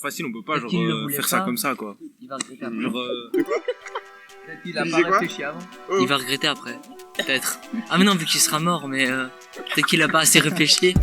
facile, on peut pas Peut-être qu'il le genre voulait faire ça pas. comme ça quoi. Il va regretter après. Genre Peut-être qu'il a Tu pas disais quoi réfléchi avant. Il va regretter après. Peut-être. Ah mais non, vu qu'il sera mort, mais peut-être qu'il a pas assez réfléchi.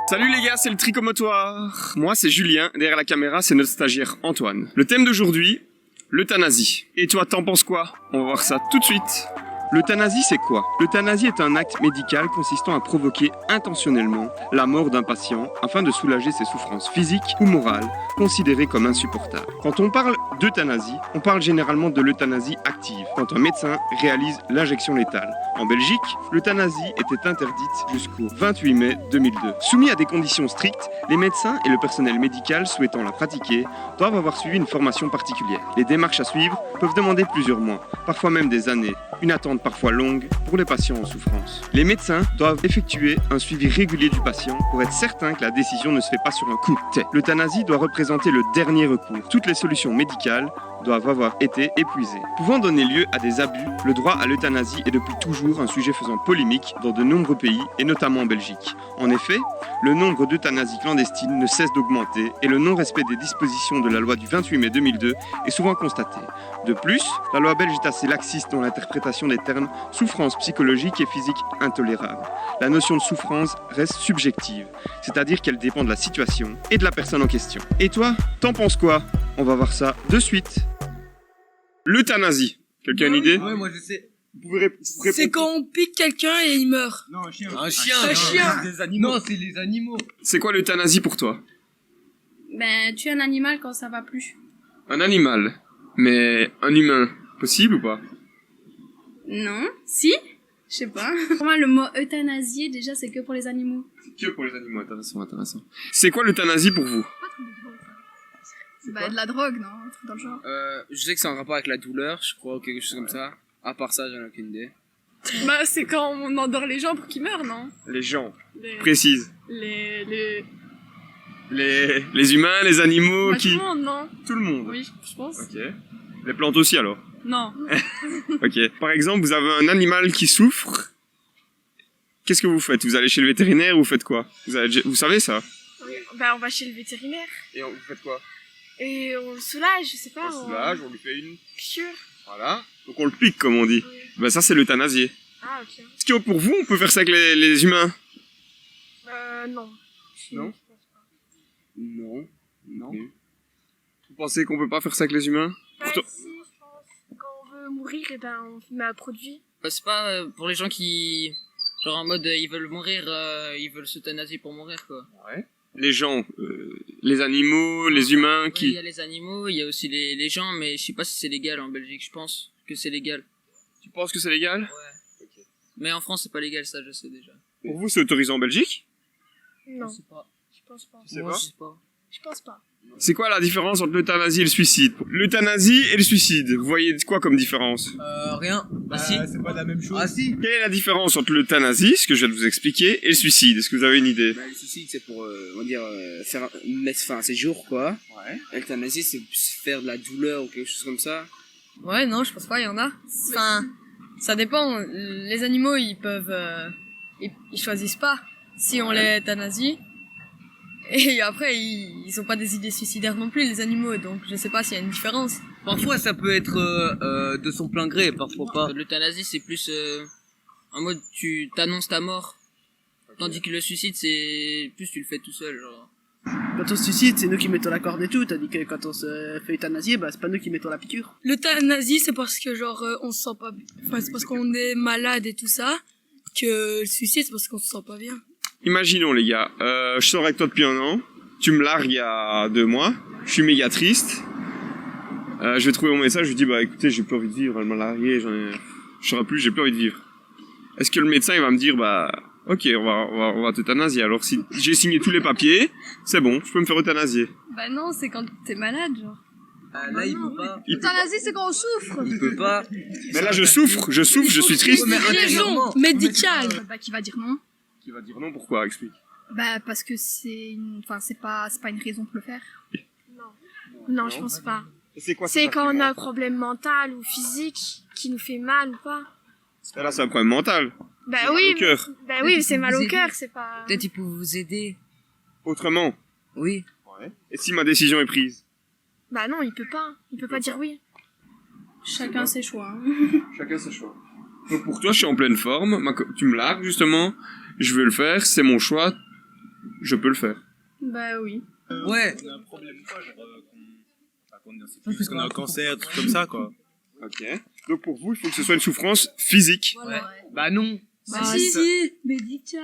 Salut les gars, c'est le Tricomotoire. Moi c'est Julien, derrière la caméra c'est notre stagiaire Antoine. Le thème d'aujourd'hui, l'euthanasie. Et toi t'en penses quoi? On va voir ça tout de suite. L'euthanasie c'est quoi? L'euthanasie est un acte médical consistant à provoquer intentionnellement la mort d'un patient afin de soulager ses souffrances physiques ou morales considérées comme insupportables. Quand on parle d'euthanasie, on parle généralement de l'euthanasie active, quand un médecin réalise l'injection létale. En Belgique, l'euthanasie était interdite jusqu'au 28 mai 2002. Soumis à des conditions strictes, les médecins et le personnel médical souhaitant la pratiquer doivent avoir suivi une formation particulière. Les démarches à suivre peuvent demander plusieurs mois, parfois même des années, une attente parfois longue pour les patients en souffrance. Les médecins doivent effectuer un suivi régulier du patient pour être certain que la décision ne se fait pas sur un coup de tête. L'euthanasie doit représenter le dernier recours. Toutes les solutions médicales doivent avoir été épuisées. Pouvant donner lieu à des abus, le droit à l'euthanasie est depuis toujours un sujet faisant polémique dans de nombreux pays et notamment en Belgique. En effet, le nombre d'euthanasies clandestines ne cesse d'augmenter et le non-respect des dispositions de la loi du 28 mai 2002 est souvent constaté. De plus, la loi belge est assez laxiste dans l'interprétation des termes souffrance psychologique et physique intolérable. La notion de souffrance reste subjective, c'est-à-dire qu'elle dépend de la situation et de la personne en question. Et toi, t'en penses quoi? On va voir ça de suite. L'euthanasie. Quelqu'un a une idée? Ouais, moi je sais. Vous pouvez C'est quand on pique quelqu'un et il meurt. non, un chien. Un chien. Un chien. Des animaux. Non, c'est les animaux. C'est quoi l'euthanasie pour toi? Ben, tuer un animal quand ça va plus. Un animal. Mais un humain, possible ou pas? Non? Si? Je sais pas. Pour moi, le mot euthanasie, déjà, c'est que pour les animaux. Que pour les animaux, intéressant. C'est quoi l'euthanasie pour vous? Bah, de la drogue, non? Un truc dans le genre. Je sais que c'est en rapport avec la douleur, je crois, ou quelque chose comme ça. À part ça, j'en ai aucune idée. Bah, c'est quand on endort les gens pour qu'ils meurent, non? Les gens. Les... Précise. Les... Les humains, les animaux, Bah, qui... tout le monde, non? Tout le monde. Oui, je pense. Ok. Les plantes aussi alors? Non. Ok. Par exemple, vous avez un animal qui souffre. Qu'est-ce que vous faites? Vous allez chez le vétérinaire ou vous faites quoi? Vous savez ça? Bah, on va chez le vétérinaire. Et vous faites quoi? Et on le soulage, je sais pas. On soulage, on lui fait une... Piqûre. Voilà. Donc on le pique comme on dit. Oui. Ben ça c'est l'euthanasie. Ah, ok. Est-ce que pour vous on peut faire ça avec les humains? Non. Non. Non. Non. Vous pensez qu'on peut pas faire ça avec les humains? Bah, Pourtant- si, je pense. Quand on veut mourir, et ben, on met un produit. Bah, c'est pas pour les gens qui... Genre en mode ils veulent mourir, ils veulent s'euthanasier pour mourir quoi. Ouais. Les gens, les animaux, les humains Ouais, qui... il y a les animaux, il y a aussi les gens, mais je sais pas si c'est légal en Belgique, je pense que c'est légal. Tu penses que c'est légal? Ouais. Mais en France c'est pas légal ça, je sais déjà. Pour vous c'est autorisé en Belgique? Non. Je sais pas. Je pense pas. Tu sais Moi, pas? je sais pas. Je pense pas. C'est quoi la différence entre l'euthanasie et le suicide? L'euthanasie et le suicide, vous voyez quoi comme différence? Rien. Ah si. C'est pas la même chose. Ah si. Quelle est la différence entre l'euthanasie, ce que je viens de vous expliquer, et le suicide? Est-ce que vous avez une idée? Bah, le suicide, c'est pour, on va dire, mettre fin à ses jours, quoi. Ouais. L'euthanasie, c'est faire de la douleur ou quelque chose comme ça. Ouais, non, je pense pas, il y en a. Enfin, ça dépend. Les animaux, ils peuvent... ils choisissent pas si on les euthanasie. Et après, ils ont pas des idées suicidaires non plus, les animaux, donc je sais pas s'il y a une différence. Parfois, ça peut être de son plein gré, parfois pas. L'euthanasie c'est plus en mode tu t'annonces ta mort. Tandis que le suicide c'est plus tu le fais tout seul genre. Quand on se suicide, c'est nous qui mettons la corde et tout, tandis que quand on se fait euthanasier, bah c'est pas nous qui mettons la piqûre. L'euthanasie, c'est parce que, genre, on se sent pas bien. Enfin, c'est parce qu'on est malade et tout ça. Que le suicide, c'est parce qu'on se sent pas bien. Imaginons les gars, je sors avec toi depuis un an, tu me largues il y a 2 mois, je suis méga triste, je vais trouver mon message, je lui dis bah écoutez j'ai plus envie de vivre, elle m'a largué, je saurais plus, j'ai plus envie de vivre. Est-ce que le médecin il va me dire bah ok on va t'euthanasier, alors si j'ai signé tous les papiers, c'est bon, je peux me faire euthanasier. Bah non, c'est quand t'es malade, genre. Là, il peut pas. L'euthanasie, c'est quand on souffre. Il peut pas. Mais là je souffre, je suis triste. Mais Raison intérieurement. médicale. Bah, qui va dire non. Qui va dire non, pourquoi? Explique. Bah, parce que enfin, c'est pas une raison pour le faire. Non, je pense pas. C'est quoi C'est quand on a un problème mental ou physique qui nous fait mal ou pas. Là, c'est un problème mental. Bah Mal oui, au cœur. bah oui, c'est mal au Vous cœur, aider. c'est pas. Peut-être il peut vous aider. Autrement. Oui. Ouais. Et si ma décision est prise? Bah non, il peut pas dire oui. Chacun ses choix. Hein. Chacun ses choix. Donc pour toi, je suis en pleine forme. Tu me largues, justement. Je veux le faire. C'est mon choix. Je peux le faire. Bah oui. Ouais. On a un problème ou pas, parce qu'on a un cancer, des trucs comme ça, quoi. Ok. Donc pour vous, il faut que ce soit une souffrance physique. Ouais. Bah non. Bah si. Médical.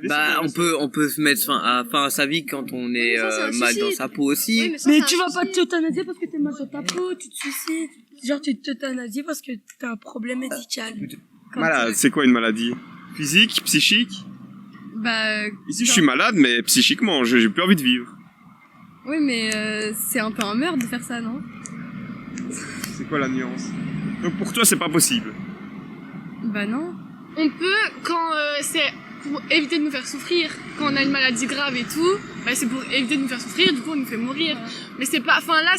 Bah on peut se mettre fin à sa vie quand on est ça, c'est un mal dans suicide. sa peau aussi. Mais tu vas pas t'euthanasier parce que t'es mal dans ta peau, tu te suicides. Genre, tu t'euthanasies parce que t'as un problème médical. Malade, c'est quoi une maladie? Physique, psychique? Bah, Ici, je suis malade, mais psychiquement, j'ai plus envie de vivre. oui, mais c'est un peu un meurtre de faire ça, non? C'est quoi la nuance? Donc pour toi, c'est pas possible. Bah non. On peut, quand c'est pour éviter de nous faire souffrir, quand on a une maladie grave et tout, bah c'est pour éviter de nous faire souffrir, du coup on nous fait mourir. Mais c'est pas, enfin là,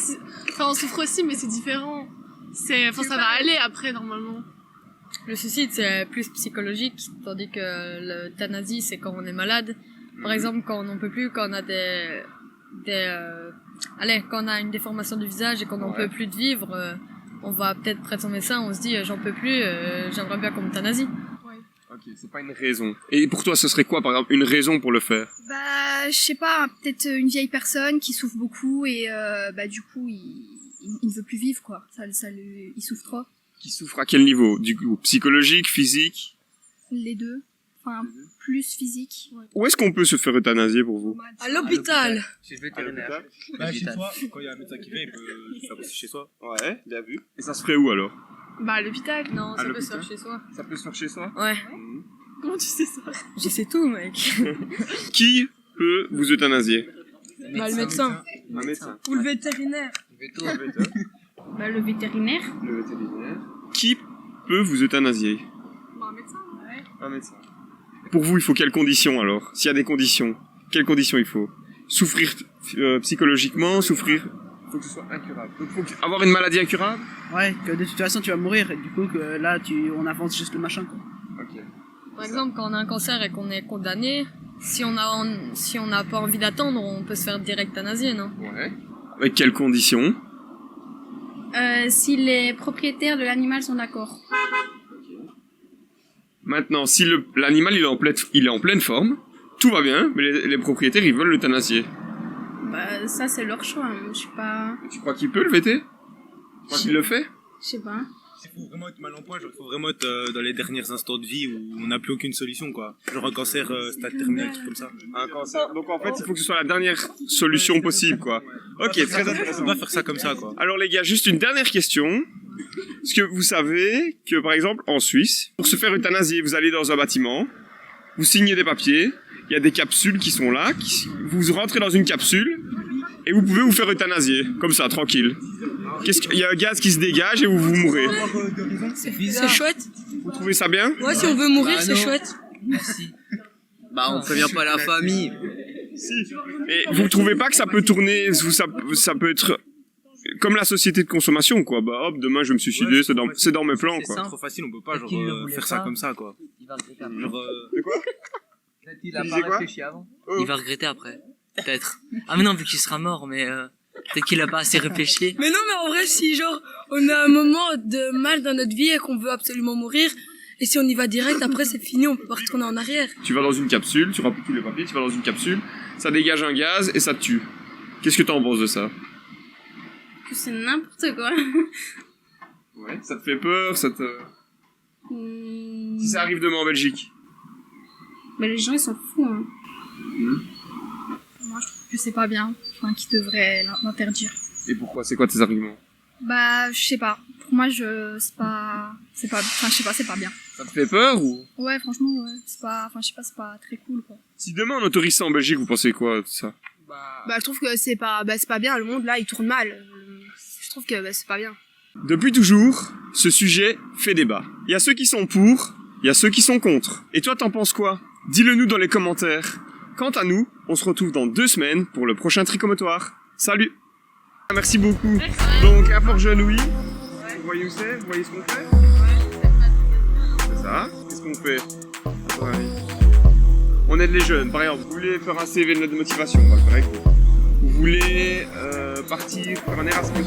on souffre aussi, mais c'est différent. Enfin ça va aller après normalement. Le suicide, c'est plus psychologique, tandis que l'euthanasie, c'est quand on est malade. Par exemple, quand on n'en peut plus, quand on a quand on a une déformation du visage et qu'on n'en peut plus de vivre, on va peut-être près de son médecin, on se dit, j'en peux plus, j'aimerais bien qu'on m'euthanasie. Ok, c'est pas une raison. Et pour toi, ce serait quoi, par exemple, une raison pour le faire? Bah, je sais pas, peut-être une vieille personne qui souffre beaucoup et bah du coup, il ne veut plus vivre, quoi. Il souffre trop. Qui souffre à quel niveau? Du coup, psychologique, physique? Les deux. Enfin, plus physique. Où est-ce qu'on peut se faire euthanasier pour vous? À l'hôpital. Chez le vétérinaire. Bah, chez soi, quand il y a un médecin qui vient, il peut le faire aussi chez soi. Ouais, bien vu. Et ça se ferait où alors? Bah à l'hôpital. Non, ça peut se l'hôpital faire chez soi. Ça peut se faire chez soi? Ouais. Comment tu sais ça? Je sais tout, mec. Qui peut vous euthanasier? Bah le médecin. Un médecin. Ou le vétérinaire. Bah, le vétérinaire. Le vétérinaire. Qui peut vous euthanasier? Bah un médecin. Un médecin. Pour vous, il faut quelles conditions alors? S'il y a des conditions, quelles conditions il faut? Souffrir psychologiquement, souffrir... Faut que ce soit incurable. Donc faut avoir une maladie incurable? Ouais, que de toute façon tu vas mourir et du coup que là on avance juste le machin, quoi. Ok. Par exemple, quand on a un cancer et qu'on est condamné, si on n'a pas envie d'attendre, on peut se faire direct euthanasier, non? Ouais. Avec quelles conditions? Si les propriétaires de l'animal sont d'accord. Maintenant, si l'animal il est en pleine forme, tout va bien, mais les propriétaires ils veulent l'euthanasier. Bah, ça, c'est leur choix. Hein. Je suis pas. Tu crois qu'il peut le VT? Tu crois qu'il le fait? Je sais pas. Il faut vraiment être mal en point, genre, il faut vraiment être dans les derniers instants de vie où on n'a plus aucune solution, quoi. Genre un cancer, stade terminal, un truc comme ça. Un cancer. Donc en fait, il faut que ce soit la dernière solution possible, quoi. Ok, très On intéressant. peut pas faire ça comme ça, quoi. Alors les gars, juste une dernière question. Est-ce que vous savez que, par exemple, en Suisse, pour se faire euthanasier, vous allez dans un bâtiment, vous signez des papiers, il y a des capsules qui sont là, vous rentrez dans une capsule, et vous pouvez vous faire euthanasier, comme ça, tranquille. Il y a un gaz qui se dégage et vous mourrez. C'est chouette. Vous trouvez ça bien? Ouais, si on veut mourir, Bah c'est non. chouette. Merci. Bah on prévient pas la famille. Si. Et vous trouvez pas que ça peut tourner, ça peut être comme la société de consommation, quoi. Bah hop, demain je vais me suicider, Ouais, c'est dans mes plans, C'est quoi. trop facile, on peut pas, Peut-être qu'il le genre, voulait faire ça pas. comme ça, quoi. Il va regretter après. Genre, De quoi? Peut-être qu'il Tu a disais pas quoi réfléchi avant. Oh. Il va regretter après. Peut-être. Ah mais non, vu qu'il sera mort, mais peut-être qu'il a pas assez réfléchi. Mais non, mais en vrai, si genre on a un moment de mal dans notre vie et qu'on veut absolument mourir, et si on y va direct, après c'est fini, on peut pas retourner en arrière. Tu vas dans une capsule, tu remplis tous les papiers, tu vas dans une capsule, ça dégage un gaz et ça te tue. Qu'est-ce que t'en penses de ça? Que c'est n'importe quoi. Ouais. Ça te fait peur, ça te... Si ça arrive demain en Belgique? Mais les gens, ils sont fous, hein. Moi, je trouve que c'est pas bien. Enfin, qu'ils devraient l'interdire. Et pourquoi? C'est quoi tes arguments? Bah, je sais pas. Pour moi, c'est pas, enfin, je sais pas, c'est pas bien. Ça te fait peur ou? Ouais, franchement, ouais. C'est pas, enfin, je sais pas, c'est pas très cool, quoi. Si demain on autorise ça en Belgique, vous pensez quoi de ça? Bah, je trouve que c'est pas bien. Le monde là, il tourne mal. Je trouve que c'est pas bien. Depuis toujours, ce sujet fait débat. Il y a ceux qui sont pour, il y a ceux qui sont contre. Et toi, t'en penses quoi? Dis-le nous dans les commentaires. Quant à nous, on se retrouve dans 2 semaines pour le prochain tricomotoire. Salut! Merci beaucoup. Donc, à Port-Genouilly, vous voyez où c'est? Vous voyez ce qu'on fait? C'est ça. Qu'est-ce qu'on fait? À ton avis? On aide les jeunes. Par exemple, vous voulez faire un CV de motivation, on va le faire avec vous. Vous voulez partir faire un Erasmus.